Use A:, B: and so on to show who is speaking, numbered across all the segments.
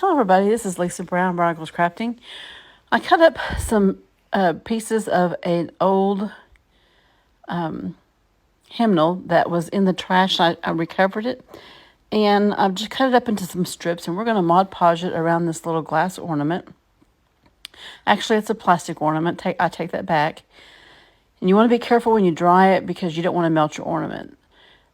A: Hello everybody, this is Lisa Brown, Barnacles Crafting. I cut up some pieces of an old hymnal that was in the trash. I recovered it, and I've just cut it up into some strips, and we're going to Mod Podge it around this little glass ornament. Actually, it's a plastic ornament. I take that back. And you want to be careful when you dry it because you don't want to melt your ornament.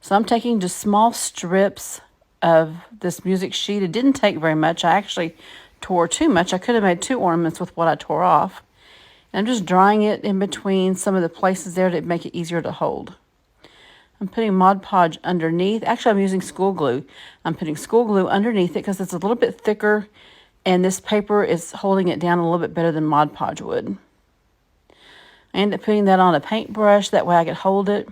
A: So I'm taking just small strips of this music sheet. It didn't take very much. I actually tore too much. I could have made 2 ornaments with what I tore off. And I'm just drying it in between some of the places there to make it easier to hold. I'm putting Mod Podge underneath. Actually, I'm using school glue. I'm putting school glue underneath it because it's a little bit thicker, and this paper is holding it down a little bit better than Mod Podge would. I end up putting that on a paintbrush. That way I could hold it.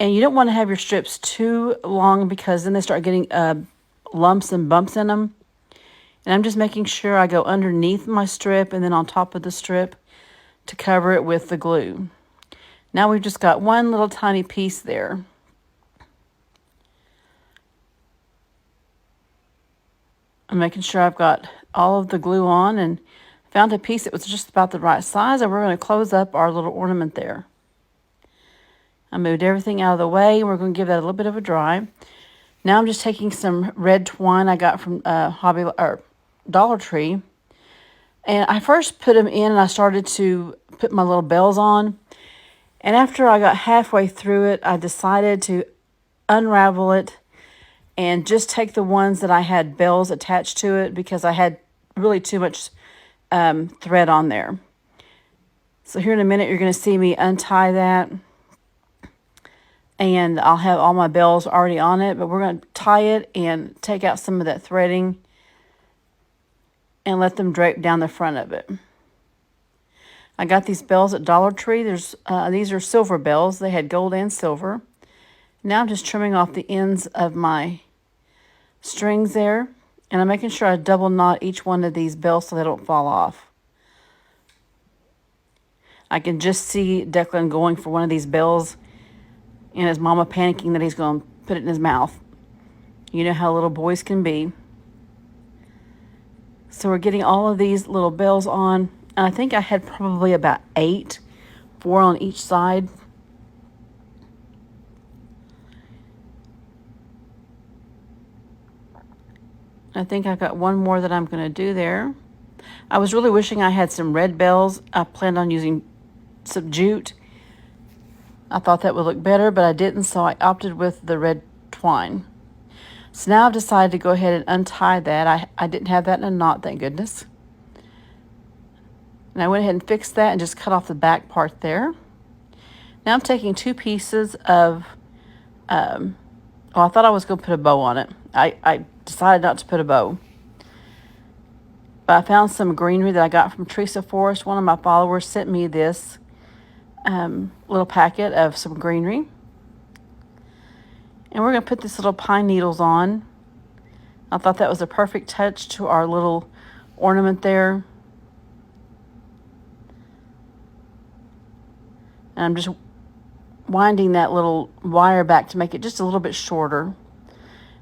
A: And you don't want to have your strips too long because then they start getting lumps and bumps in them. And I'm just making sure I go underneath my strip and then on top of the strip to cover it with the glue. Now we've just got one little tiny piece there. I'm making sure I've got all of the glue on and found a piece that was just about the right size, and we're going to close up our little ornament there. I moved everything out of the way. We're going to give that a little bit of a dry. Now I'm just taking some red twine I got from Dollar Tree. And I first put them in and I started to put my little bells on. And after I got halfway through it, I decided to unravel it and just take the ones that I had bells attached to it because I had really too much thread on there. So here in a minute, you're going to see me untie that. And I'll have all my bells already on it, but we're going to tie it and take out some of that threading and let them drape down the front of it. I got these bells at Dollar Tree. These are silver bells. They had gold and silver. Now I'm just trimming off the ends of my strings there, and I'm making sure I double knot each one of these bells so they don't fall off. I can just see Declan going for one of these bells and his mama panicking that he's going to put it in his mouth. You know how little boys can be. So we're getting all of these little bells on. And I think I had probably about 8, 4 on each side. I think I've got one more that I'm going to do there. I was really wishing I had some red bells. I planned on using some jute. I thought that would look better, but I didn't, so I opted with the red twine. So now I've decided to go ahead and untie that. I didn't have that in a knot, thank goodness. And I went ahead and fixed that and just cut off the back part there. Now I'm taking 2 pieces of, I thought I was going to put a bow on it. I decided not to put a bow. But I found some greenery that I got from Teresa Forest. One of my followers sent me this little packet of some greenery. And we're going to put these little pine needles on. I thought that was a perfect touch to our little ornament there. And I'm just winding that little wire back to make it just a little bit shorter.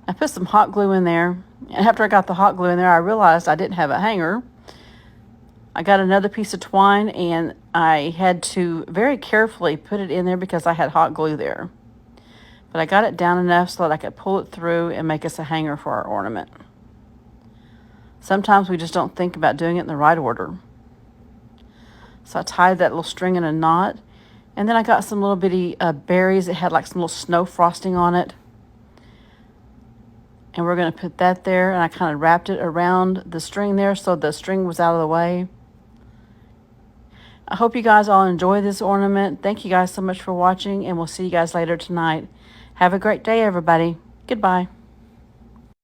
A: I put some hot glue in there. And after I got the hot glue in there, I realized I didn't have a hanger. I got another piece of twine and I had to very carefully put it in there because I had hot glue there. But I got it down enough so that I could pull it through and make us a hanger for our ornament. Sometimes we just don't think about doing it in the right order. So I tied that little string in a knot. And then I got some little bitty berries that had like some little snow frosting on it. And we're going to put that there. And I kind of wrapped it around the string there so the string was out of the way. I hope you guys all enjoy this ornament. Thank you guys so much for watching, and we'll see you guys later tonight. Have a great day, everybody. Goodbye.